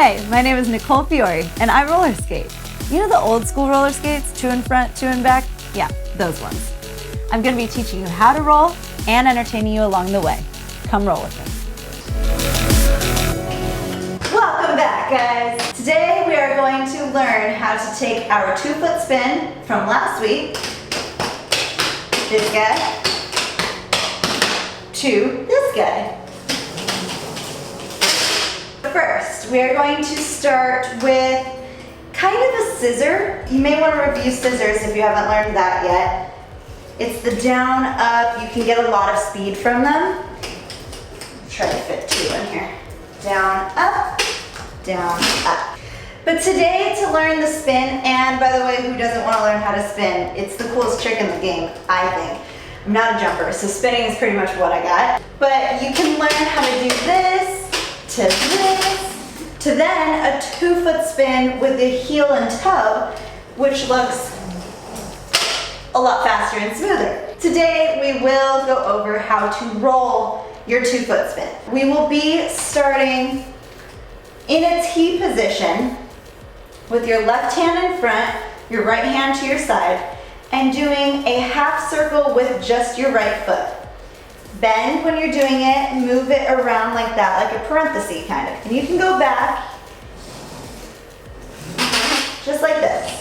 Hi, my name is Nicole Fiore, and I roller skate. You know the old school roller skates, 2 in front, 2 in back? Yeah, those ones. I'm going to be teaching you how to roll and entertaining you along the way. Come roll with me. Welcome back, guys. Today we are going to learn how to take our 2-foot spin from last week, this guy, to this guy. First, we are going to start with kind of a scissor. You may want to review scissors if you haven't learned that yet. It's the down, up. You can get a lot of speed from them. Try to fit 2 in here. Down, up, down, up. But today, to learn the spin, and by the way, who doesn't want to learn how to spin? It's the coolest trick in the game, I think. I'm not a jumper, so spinning is pretty much what I got. But you can learn how to do this, to this, to then a 2-foot spin with the heel and toe, which looks a lot faster and smoother. Today we will go over how to roll your 2-foot spin. We will be starting in a T position with your left hand in front, your right hand to your side, and doing a half circle with just your right foot. Bend when you're doing it, move it around like that, like a parenthesis kind of. And you can go back, just like this.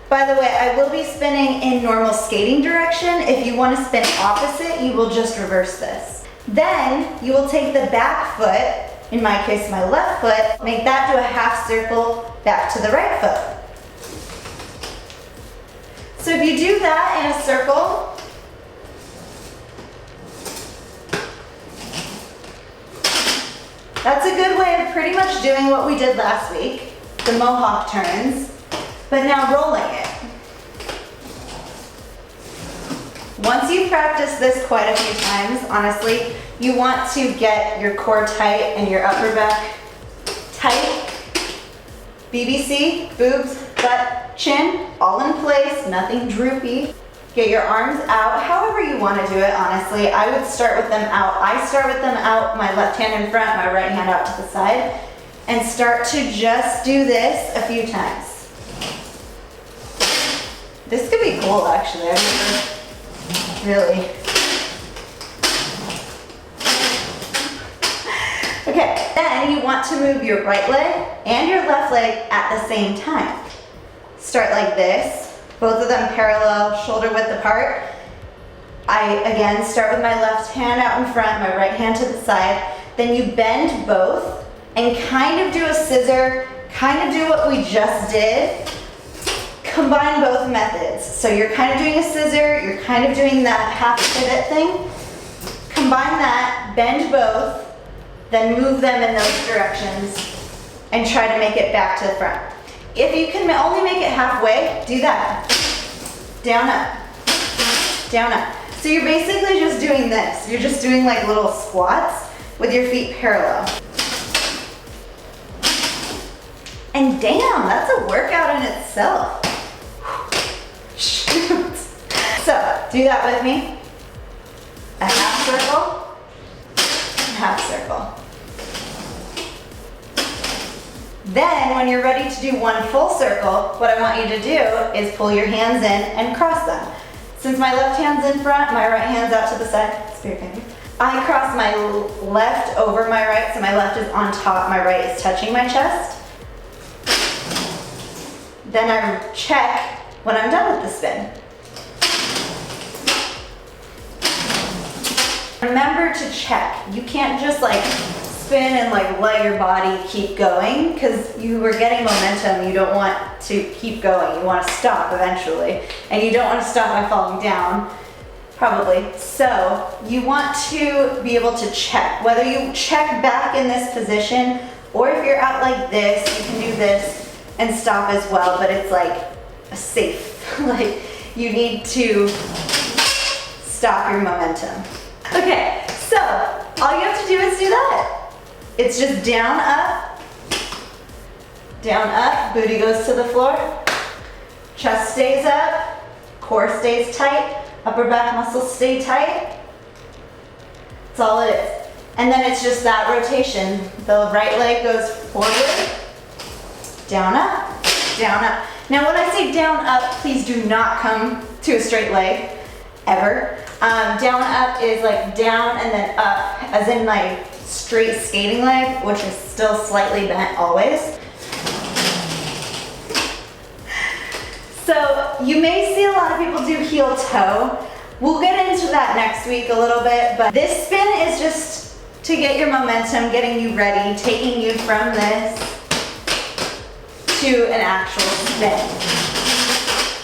By the way, I will be spinning in normal skating direction. If you want to spin opposite, you will just reverse this. Then you will take the back foot, in my case my left foot, make that do a half circle back to the right foot. So if you do that in a circle, that's a good way of pretty much doing what we did last week, the mohawk turns, but now rolling it. Once you practice this quite a few times, honestly, you want to get your core tight and your upper back tight. BBC, boobs, butt, chin, all in place, nothing droopy. Get your arms out, however you want to do it, honestly. I would start with them out. I start with them out, my left hand in front, my right hand out to the side, and start to just do this a few times. This could be cool, actually. I've never really. Okay, then you want to move your right leg and your left leg at the same time. Start like this. Both of them parallel, shoulder width apart. I, again, start with my left hand out in front, my right hand to the side. Then you bend both and kind of do a scissor, kind of do what we just did. Combine both methods. So you're kind of doing a scissor, you're kind of doing that half pivot thing. Combine that, bend both, then move them in those directions and try to make it back to the front. If you can only make it halfway, do that. Down, up, down, up. So you're basically just doing this. You're just doing like little squats with your feet parallel. And damn, that's a workout in itself. Shoot. So, do that with me. A half circle, half circle. Then, when you're ready to do one full circle, what I want you to do is pull your hands in and cross them. Since my left hand's in front, my right hand's out to the side, spirit finger. I cross my left over my right, so my left is on top, my right is touching my chest. Then I check when I'm done with the spin. Remember to check. You can't just like spin and like let your body keep going, because you were getting momentum. You don't want to keep going. You want to stop eventually, and you don't want to stop by falling down, probably. So you want to be able to check. Whether you check back in this position, or if you're out like this, you can do this and stop as well, but it's like a safe, like you need to stop your momentum. Okay, so all you have to do is do that. It's just down, up, booty goes to the floor, chest stays up, core stays tight, upper back muscles stay tight. That's all it is. And then it's just that rotation. The right leg goes forward, down, up, down, up. Now when I say down, up, please do not come to a straight leg, ever. Down, up is like down and then up, as in like straight skating leg, which is still slightly bent always. So you may see a lot of people do heel toe. We'll get into that next week a little bit, but this spin is just to get your momentum, getting you ready, taking you from this to an actual spin.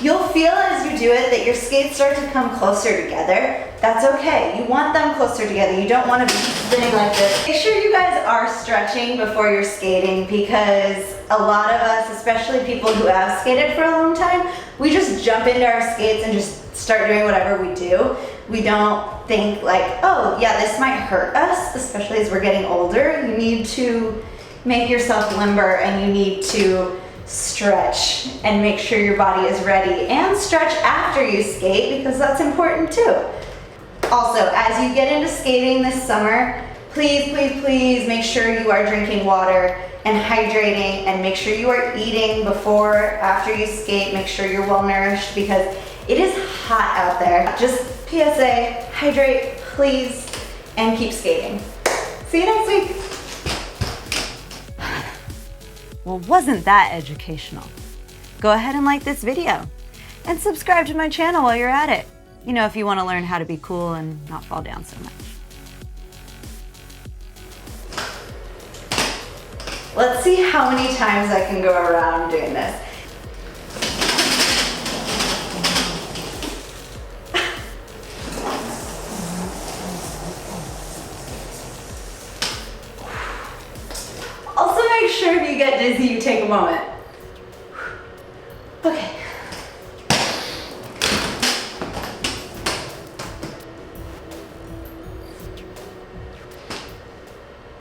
You'll feel as you do it that your skates start to come closer together. That's okay. You want them closer together. You don't want to be spinning like this. Make sure you guys are stretching before you're skating, because a lot of us, especially people who have skated for a long time, we just jump into our skates and just start doing whatever we do. We don't think like, oh yeah, this might hurt us, especially as we're getting older. You need to make yourself limber, and you need to stretch and make sure your body is ready, and stretch after you skate, because that's important too. Also, as you get into skating this summer, please, please, please make sure you are drinking water and hydrating, and make sure you are eating before, after you skate. Make sure you're well nourished, because it is hot out there. Just PSA, hydrate, please, and keep skating. See you next week. Well, wasn't that educational? Go ahead and like this video and subscribe to my channel while you're at it. You know, if you want to learn how to be cool and not fall down so much. Let's see how many times I can go around doing this. Also, make sure if you get dizzy, you take a moment. Okay.